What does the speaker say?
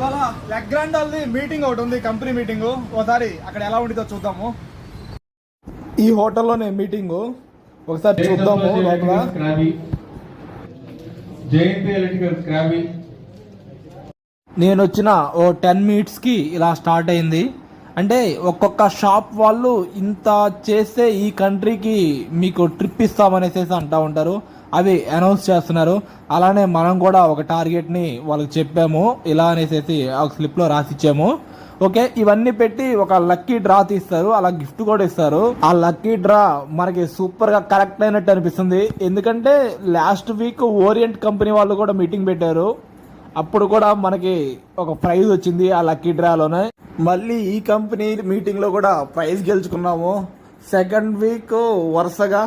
ఇవాళ లెగ్రాండ్ వాళ్ళది మీటింగ్ ఒకటి ఉంది, కంపెనీ మీటింగ్. ఒకసారి అక్కడ ఎలా ఉంటుందో చూద్దాము. ఈ హోటల్లోనే మీటింగ్, ఒకసారి చూద్దాము లోపల. నేను వచ్చిన ఓ 10 minutes కి ఇలా స్టార్ట్ అయింది. అంటే ఒక్కొక్క షాప్ వాళ్ళు ఇంత చేస్తే ఈ కంట్రీకి మీకు ట్రిప్ ఇస్తామనేసి అంటూ ఉంటారు, అవి అనౌన్స్ చేస్తున్నారు. అలానే మనం కూడా ఒక టార్గెట్ని వాళ్ళకి చెప్పాము, ఇలా అనేసి ఒక స్లిప్లో రాసిచ్చాము. ఓకే, ఇవన్నీ పెట్టి ఒక లక్కీ డ్రా తీస్తారు, అలా గిఫ్ట్ కూడా ఇస్తారు. ఆ లక్కీ డ్రా మనకి సూపర్ గా కరెక్ట్ అయినట్టు అనిపిస్తుంది. ఎందుకంటే లాస్ట్ వీక్ ఓరియంట్ కంపెనీ వాళ్ళు కూడా మీటింగ్ పెట్టారు, అప్పుడు కూడా మనకి ఒక ప్రైజ్ వచ్చింది ఆ లక్కీ డ్రాలోనే. మళ్ళీ ఈ కంపెనీ మీటింగ్ లో కూడా ప్రైజ్ గెలుచుకున్నాము. సెకండ్ వీక్ వరుసగా